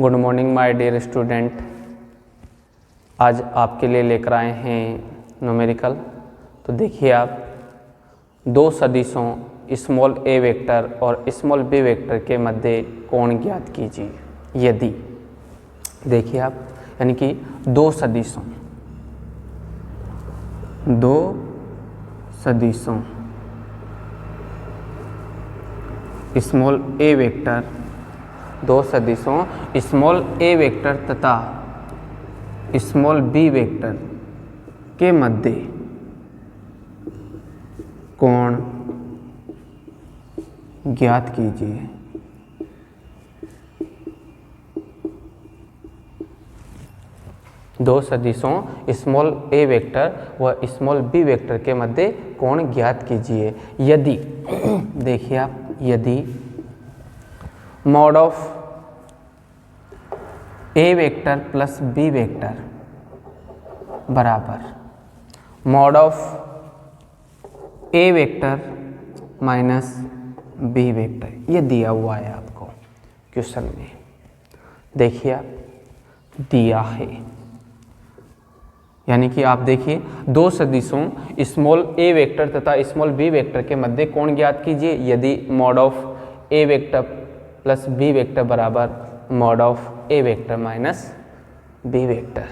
Good morning my dear student. आज आपके लिए लेकर आए हैं न्यूमेरिकल। तो देखिए आप दो सदिशों स्मॉल ए वेक्टर और स्मॉल बी वेक्टर के मध्य कोण ज्ञात कीजिए। यदि देखिए आप यानी कि दो सदिशों स्मॉल ए वेक्टर, दो सदिशों स्मॉल ए वेक्टर तथा स्मॉल बी वेक्टर के मध्य कोण ज्ञात कीजिए। दो सदिशों स्मॉल ए वेक्टर व स्मॉल बी वेक्टर के मध्य कोण ज्ञात कीजिए। यदि देखिए आप, यदि mod of A vector plus B vector बराबर mod of A vector minus B vector, ये दिया हुआ है आपको क्वेश्चन में। देखिए आप, दिया है यानी कि आप देखिए दो सदिशों स्मॉल ए वेक्टर तथा स्मॉल बी वेक्टर के मध्य कोण ज्ञात कीजिए। यदि mod of A vector plus B vector बराबर mod of A vector minus B vector.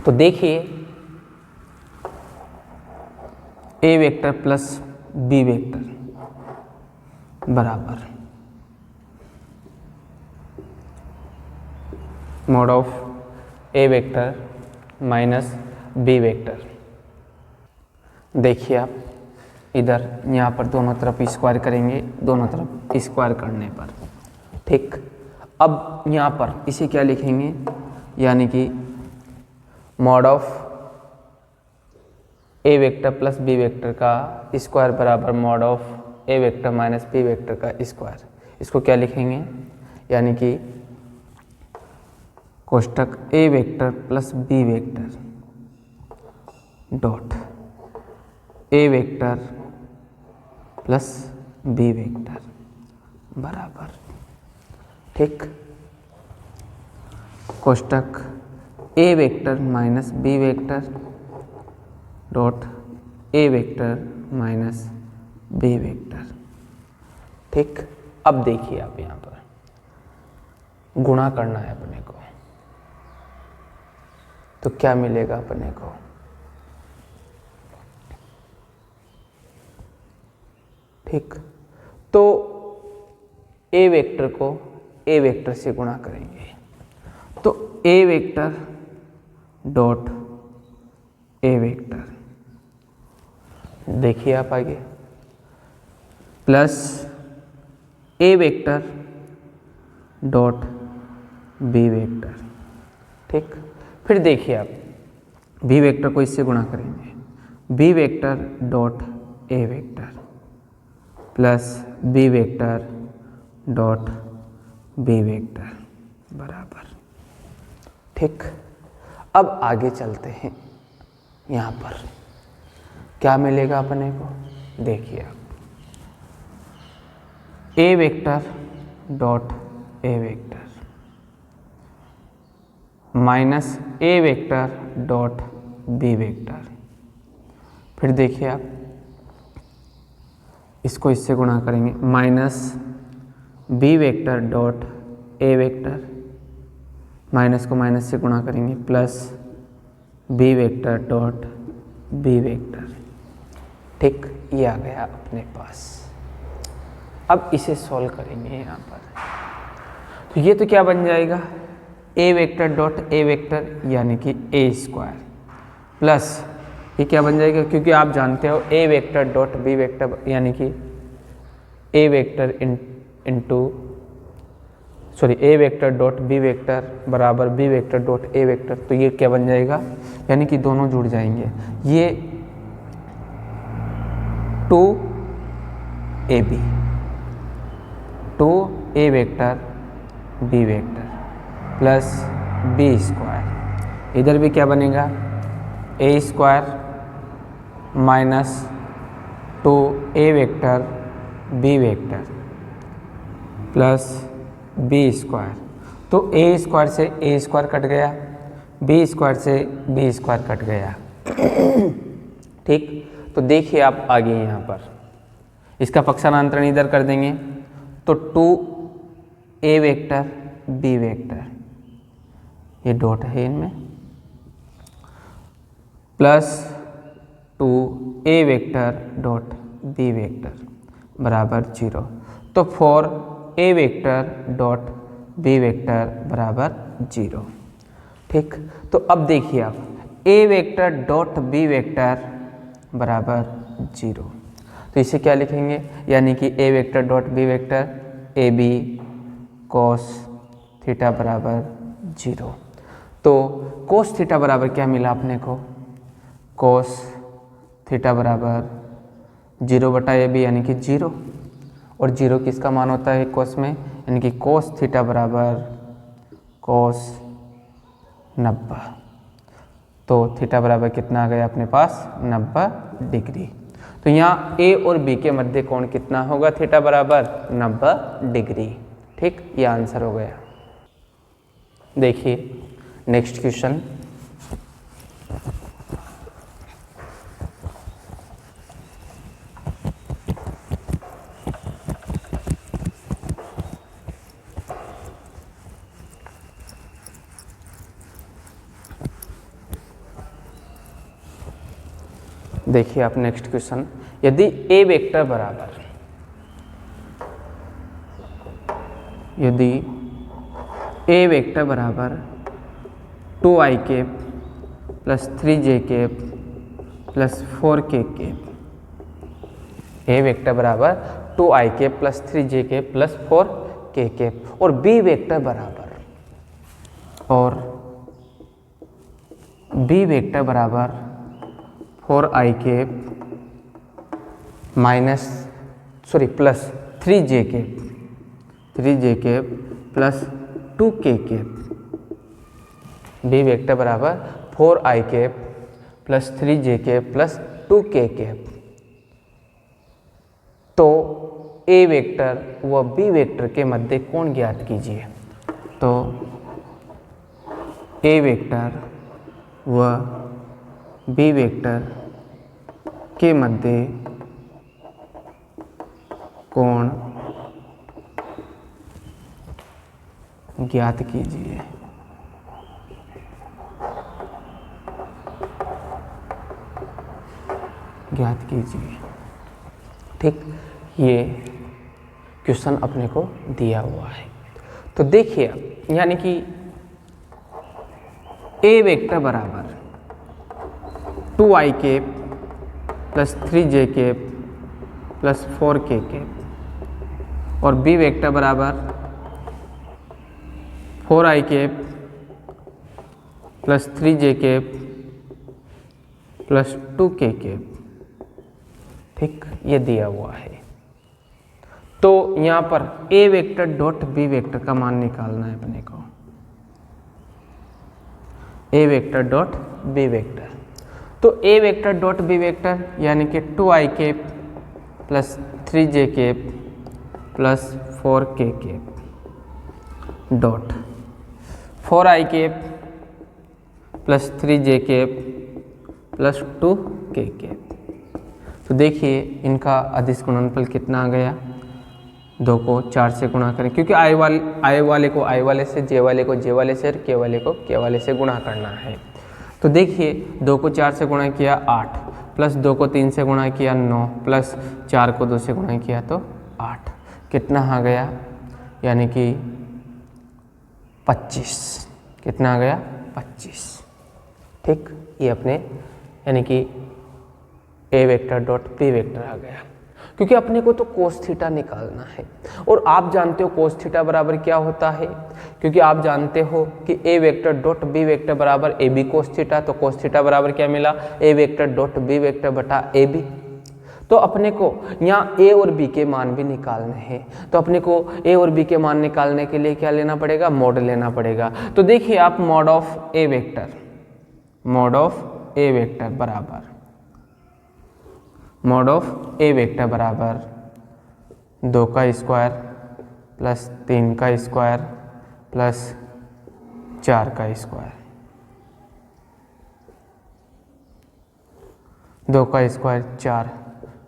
तो देखिए A vector plus B vector बराबर mod of A vector minus B vector. देखिए आप इधर यहाँ पर दोनों तरफ स्क्वायर करेंगे, दोनों तरफ स्क्वायर करने पर ठीक। अब यहाँ पर इसे क्या लिखेंगे, यानी कि mod of A vector plus B vector का स्क्वायर बराबर mod of A vector minus B vector का स्क्वायर। इसको क्या लिखेंगे, यानी कि कोष्टक A vector plus B vector dot A vector plus B vector बराबर ठीक कोष्टक A vector minus B vector dot A vector minus B vector ठीक। अब देखिए आप यहाँ पर गुणा करना है अपने को, तो क्या मिलेगा अपने को, ठीक। तो ए वेक्टर को ए वेक्टर से गुणा करेंगे, तो ए वेक्टर डॉट ए वेक्टर, देखिए आप आगे, प्लस ए वेक्टर डॉट बी वेक्टर ठीक। फिर देखिए आप बी वेक्टर को इससे गुणा करेंगे, B vector dot A vector plus B vector dot B vector बराबर ठीक। अब आगे चलते हैं, यहाँ पर क्या मिलेगा अपने को, देखिए आप A vector dot A vector minus A vector dot B vector. फिर देखिए आप इसको इससे गुणा करेंगे, minus B vector dot A vector, minus को माइनस से गुणा करेंगे, plus B vector dot B vector ठीक। ये आ गया अपने पास। अब इसे सॉल्व करेंगे यहाँ पर, तो ये तो क्या बन जाएगा, ए वेक्टर डॉट ए वेक्टर यानी कि ए स्क्वायर प्लस ये क्या बन जाएगा, क्योंकि आप जानते हो A vector dot B vector यानी कि A vector A vector dot B vector बराबर B vector dot A vector. तो ये क्या बन जाएगा, यानी कि दोनों जुड़ जाएंगे, ये 2ab 2a vector B vector plus B square, इधर भी क्या बनेगा A square minus 2a vector B vector plus B square. तो ए स्क्वायर से ए स्क्वायर कट गया, बी स्क्वायर से बी स्क्वायर कट गया। ठीक, तो देखिए आप आगे यहाँ पर इसका पक्षांतरण इधर कर देंगे तो 2a वेक्टर b वेक्टर, ये डॉट है इनमें, plus 2a vector dot b vector बराबर 0। तो 4a vector dot b vector बराबर 0। ठीक, तो अब देखिए आप a vector dot b vector बराबर 0, तो इसे क्या लिखेंगे, यानी कि a vector dot b vector A B cos theta बराबर 0। तो कॉस थीटा बराबर क्या मिला अपने को, कॉस थीटा बराबर 0/AB यानी कि 0, और 0 किसका मान होता है कॉस में, यानी कि कॉस थीटा बराबर कॉस 90। तो थीटा बराबर कितना आ गया अपने पास 90 डिग्री। तो यहाँ ए और बी के मध्य कोण कितना होगा, थीटा बराबर 90 डिग्री। ठीक, ये आंसर हो गया। देखिए नेक्स्ट क्वेश्चन, देखिए आप नेक्स्ट क्वेश्चन, यदि a वेक्टर बराबर, यदि a वेक्टर बराबर 2i cap plus 3j cap plus 4k cap, a vector बराबर 2i cap plus 3j cap plus 4k cap, और b वेक्टर बराबर, और b वेक्टर बराबर 4i cap plus 3j cap plus 2k cap, b vector बराबर 4i cap plus 3j cap plus 2k cap. तो a vector व b vector के मध्य कोण ज्ञात कीजिए। तो a वेक्टर व b वेक्टर के मध्य कोण ज्ञात कीजिए। ज्ञात कीजिए। ठीक, ये क्वेश्चन अपने को दिया हुआ है। तो देखिए अब, यानी कि a वेक्टर बराबर 2i cap plus 3j cap plus 4k cap, और b वेक्टर बराबर 4i cap plus 3j cap plus 2k cap. ठीक, ये दिया हुआ है। तो यहाँ पर a vector dot b vector का मान निकालना है अपने को, a vector dot b vector. तो a vector dot b vector यानी कि 2i cap plus 3j cap plus 4k cap dot 4i cap plus 3j cap plus 2k cap. तो देखिए इनका अदिश गुणनफल कितना आ गया, 2 को 4 से गुणा करें, क्योंकि i वाले को i वाले से, j वाले को j वाले से और k वाले को k वाले से गुणा करना है। तो देखिए 2 को 4 से गुणा किया 8, प्लस 2 को 3 से गुणा किया 9, प्लस 4 को 2 से गुणा किया तो 8, कितना आ गया, यानी कि 25। कितना आ गया 25। ठीक, ये अपने यानी कि a vector dot b vector आ गया, क्योंकि अपने को तो कोस थीटा निकालना है। और आप जानते हो कोस थीटा बराबर क्या होता है, क्योंकि आप जानते हो कि a vector dot b vector बराबर ए बी कोस थीटा। तो कोस थीटा बराबर क्या मिला, a vector dot b vector बटा ए बी। तो अपने को यहाँ a और b के मान भी निकालने हैं। तो अपने को a और b के मान निकालने के लिए क्या लेना पड़ेगा, मॉड लेना पड़ेगा। तो देखिए आप mod of a vector, mod of a vector बराबर, मॉड ऑफ a वेक्टर बराबर 2 का स्क्वायर प्लस 3 का स्क्वायर प्लस 4 का स्क्वायर, 2 का स्क्वायर 4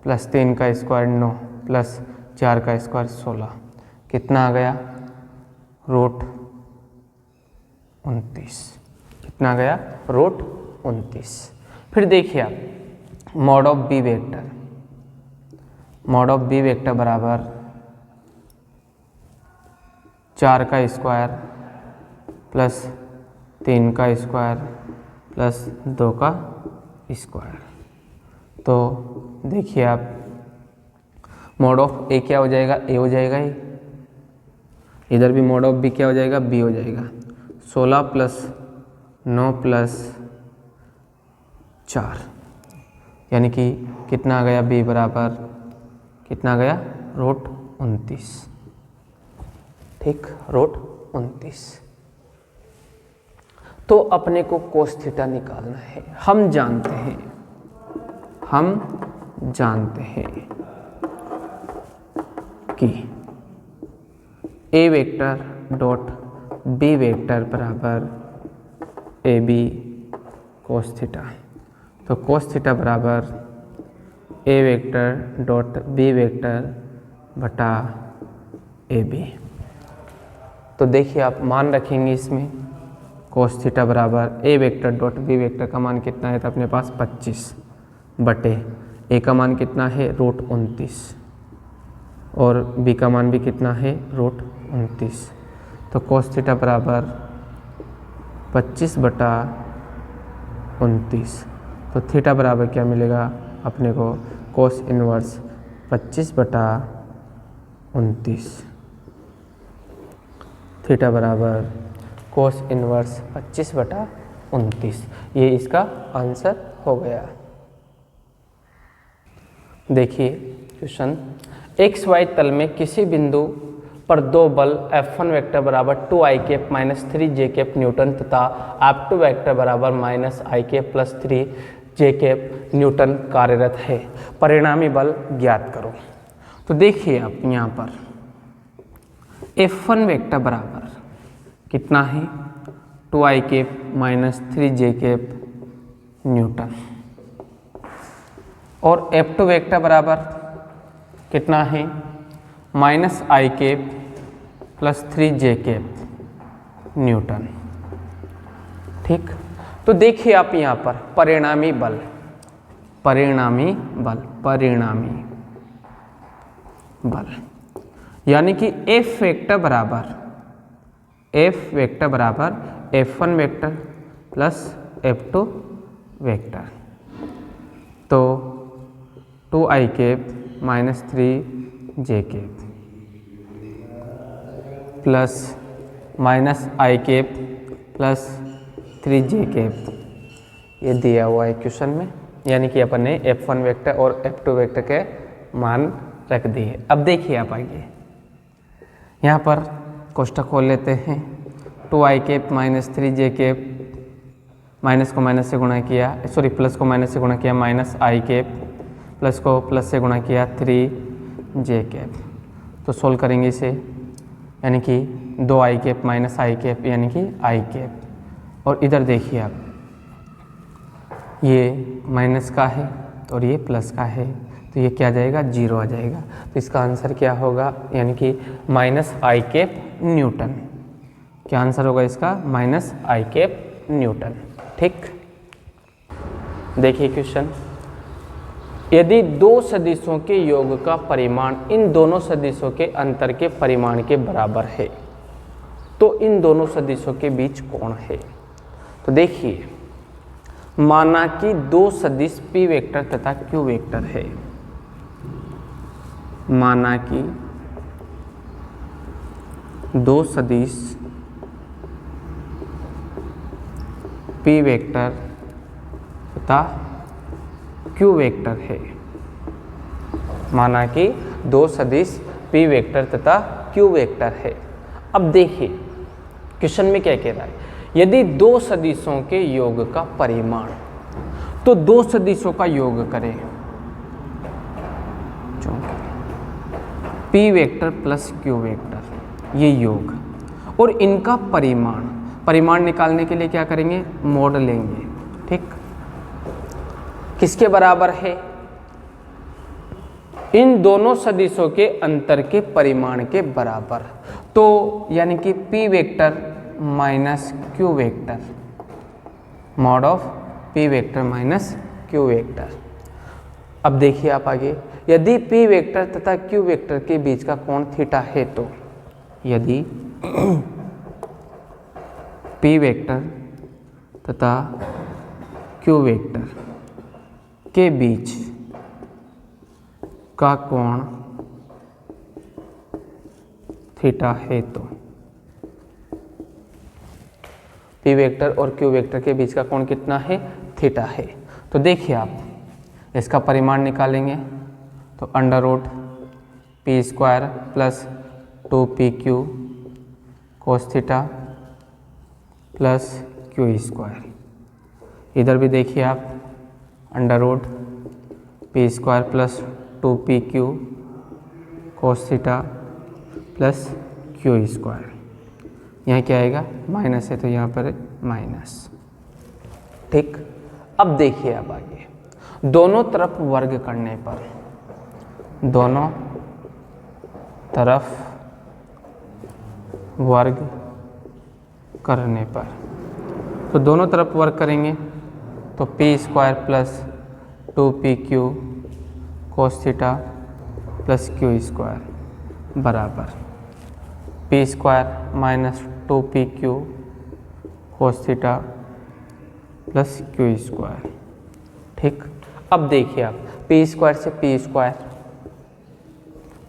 प्लस 3 का स्क्वायर 9 प्लस 4 का स्क्वायर 16, कितना आ गया रूट 29। कितना आ गया रूट 29। फिर देखिए आप mod of B vector, mod of B vector बराबर 4 का स्क्वायर प्लस 3 का स्क्वायर प्लस 2 का स्क्वायर। तो देखिए आप मॉड ऑफ ए क्या हो जाएगा, ए हो जाएगा ही, इधर भी मॉड ऑफ बी क्या हो जाएगा, बी हो जाएगा। 16 प्लस 9 प्लस 4 यानी कि कितना आ गया बी बराबर, कितना आ गया रूट 29। ठीक, रूट 29। तो अपने को कोस थीटा निकालना है। हम जानते हैं कि A vector dot B vector बराबर ए बी कोस थीटा। तो कोस थीटा बराबर ए वेक्टर डॉट बी वेक्टर बटा ए बी। तो देखिए आप मान रखेंगे इसमें कोस थीटा बराबर ए वेक्टर डॉट बी वेक्टर का मान कितना है, तो अपने पास 25 बटे ए का मान कितना है रूट 29 और बी का मान भी कितना है रूट 29। तो कोस थीटा बराबर 25 बटा 29। तो थीटा बराबर क्या मिलेगा अपने को, कोस इनवर्स 25 बटा 29। थीटा बराबर कोस इनवर्स 25 बटा 29। ये इसका आंसर हो गया। देखिए क्वेश्चन, एक्स वाई तल में किसी बिंदु पर दो बल F1 वेक्टर बराबर 2i cap minus 3j cap Newton तथा F2 वेक्टर बराबर minus i cap plus 3j cap Newton कार्यरत है, परिणामी बल ज्ञात करो। तो देखिए आप यहाँ पर F1 वेक्टर बराबर कितना है 2i cap minus 3j cap Newton और F2 वेक्टर बराबर कितना है minus i cap plus 3j cap Newton. ठीक, तो देखिए आप यहाँ पर परिणामी बल यानी कि F वेक्टर बराबर F1 vector plus F2 vector. तो 2i cap minus 3j cap plus minus i cap plus 3j cap ये दिया हुआ है क्वेश्चन में, यानी कि अपन ने F1 वेक्टर और F2 वेक्टर के मान रख दिए। अब देखिए आप आइए यहाँ पर कोष्ठक खोल लेते हैं। 2i cap minus 3j cap, minus को माइनस से गुणा किया, सॉरी प्लस को माइनस से गुणा किया माइनस i कैप, प्लस को प्लस से गुणा किया 3j कैप। तो सोल्व करेंगे इसे, यानी कि 2i cap minus i cap यानी कि i कैप। और इधर देखिए आप ये माइनस का है और ये प्लस का है, तो ये क्या आ जाएगा 0 आ जाएगा। तो इसका आंसर क्या होगा, यानी कि माइनस i कैप न्यूटन। क्या आंसर होगा इसका, माइनस i कैप न्यूटन। ठीक, देखिए क्वेश्चन, यदि दो सदिशों के योग का परिमाण इन दोनों सदिशों के अंतर के परिमाण के बराबर है तो इन दोनों सदिशों के बीच कोण है। तो देखिए माना कि दो सदिश p वेक्टर तथा q वेक्टर है, माना कि दो सदिश p वेक्टर तथा q वेक्टर है, माना कि दो सदिश p वेक्टर तथा q वेक्टर है। अब देखिए क्वेश्चन में क्या कह रहा है, यदि दो सदिशों के योग का परिमाण, तो दो सदिशों का योग करें p vector plus q vector, ये योग, और इनका परिमाण, परिमाण निकालने के लिए क्या करेंगे, मोड लेंगे। ठीक, किसके बराबर है, इन दोनों सदिशों के अंतर के परिमाण के बराबर। तो यानी कि p vector minus q vector, mod of p vector minus q vector. अब देखिए आप आगे, यदि p वेक्टर तथा q वेक्टर के बीच का कोण थीटा है तो यदि p वेक्टर तथा q वेक्टर के बीच का कोण थीटा है तो p वेक्टर और q वेक्टर के बीच का कोण कितना है, थीटा है। तो देखिए आप इसका परिमाण निकालेंगे तो under root p square plus 2pq cos theta plus q square. इधर भी देखिए आप under root p square plus 2pq cos theta plus q square. यहाँ क्या आएगा, माइनस है तो यहाँ पर माइनस। ठीक, अब देखिए अब आगे, दोनों तरफ वर्ग करने पर, दोनों तरफ वर्ग करने पर, तो दोनों तरफ वर्ग करेंगे तो P square plus 2pq cos theta plus q square बराबर P square minus 2pq cos theta plus q square. ठीक, अब देखिए आप पी स्क्वायर से पी स्क्वायर,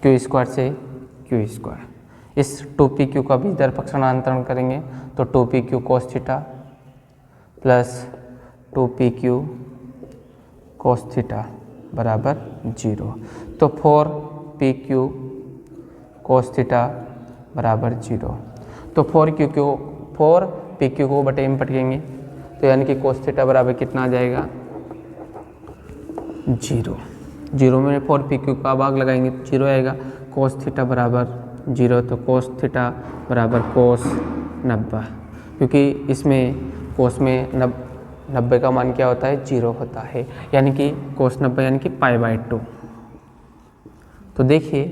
q स्क्वायर से q स्क्वायर, इस 2pq का भी इधर पक्षांतरण करेंगे तो 2pq cos theta plus 2pq cos theta बराबर 0। तो 4pq कोस थीटा बराबर 0। तो 4pq को बटे में पटेंगे तो यानी कि कोस थीटा बराबर कितना आ जाएगा, 0। 0 में 4pq का भाग लगाएंगे तो 0 आएगा। कोस थीटा बराबर 0, तो कोस थीटा बराबर कोस 90, क्योंकि इसमें कोस में 90 का मान क्या होता है, 0 होता है, यानी कि कोस 90 यानी कि π/2। तो देखिए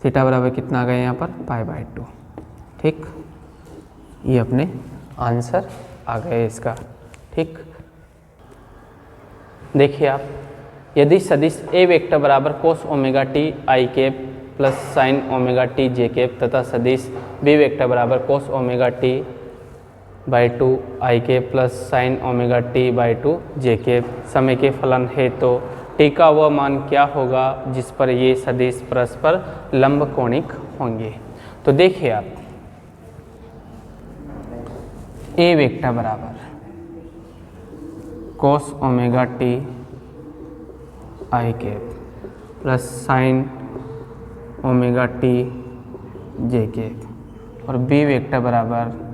थीटा बराबर कितना आ गया यहाँ पर, π/2। ठीक, ये अपने आंसर आ गए इसका। ठीक, देखिए आप, यदि सदिश a वेक्टर बराबर कोस omega T I cap plus sine omega T J cap तथा सदिश b वेक्टर बराबर कोस omega T by 2 I cap plus sine omega T by 2 J cap समय के फलन है तो टी का वह मान क्या होगा जिस पर ये सदिश परस्पर लंब कोणिक होंगे। तो देखिए आप, a वेक्टर बराबर कोस omega T I cap plus sine omega T J cap और b वेक्टर बराबर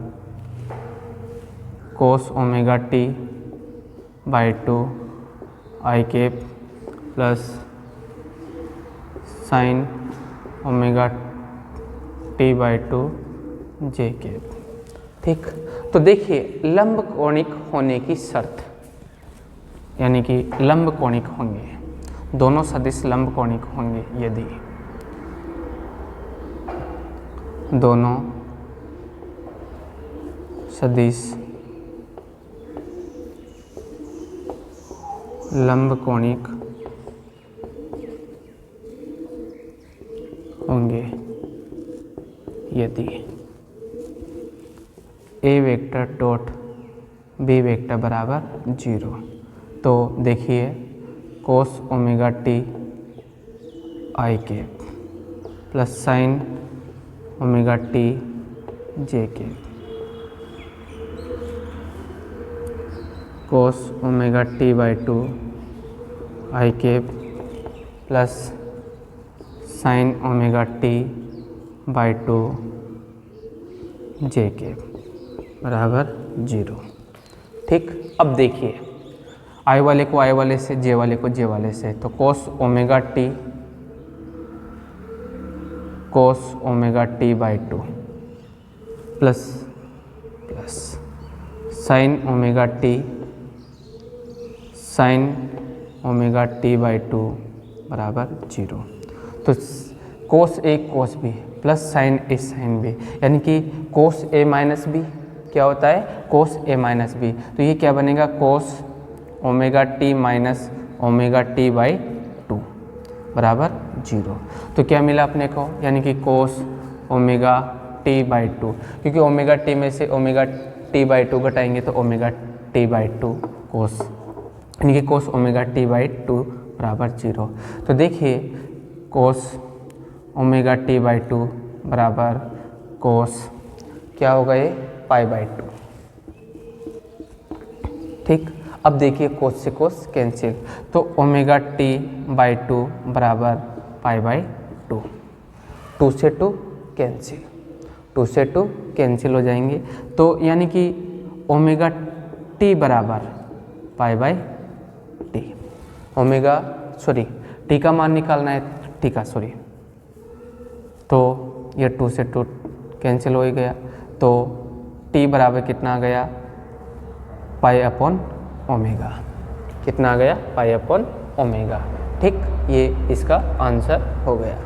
कोस omega T by 2 I cap plus sine omega T by 2 J cap. ठीक, तो देखिए लंब कोणिक होने की शर्त, यानी कि लंब कोणिक होंगे, दोनों सदिश लंब कोणिक होंगे यदि दोनों सदिश लंब कोणिक होंगे यदि a vector dot b vector बराबर 0। तो देखिए कोस omega T I cap plus sine omega T J cap cos omega T by 2 I cap plus sine omega T by 2 J cap बराबर 0। ठीक, अब देखिए आई वाले को आई वाले से, जे वाले को जे वाले से, तो कोस omega T by 2 plus plus sine omega T by 2 बराबर 0। तो कोस ए कोस बी प्लस साइन ए साइन बी, यानी कि कोस ए माइनस बी क्या होता है, कोस ए माइनस बी। तो ये क्या बनेगा, कोस omega T minus omega T by 2 बराबर 0। तो क्या मिला अपने को, यानी कि कोस ओमेगा टी बाई 2, क्योंकि ओमेगा टी में से ओमेगा टी बाई 2 घटाएंगे तो ओमेगा टी बाई 2 कोस, यानी कि कोस ओमेगा टी बाई 2 बराबर 0। तो देखिए कोस ओमेगा टी बाई 2 बराबर कोस क्या होगा ये पाई बाई 2। ठीक, अब देखिए कोस से कोस कैंसिल, तो ओमेगा टी बाई 2 बराबर पाई बाई 2, 2 से 2 कैंसिल, 2 से 2 कैंसिल हो जाएंगे। तो यानी कि ओमेगा टी बराबर pi by T, omega T का मान निकालना है, टी का तो ये 2 से 2 कैंसिल हो ही गया, तो टी बराबर कितना आ गया, पाई अपॉन ओमेगा, कितना आ गया, पाई अपॉन ओमेगा। ठीक, ये इसका आंसर हो गया।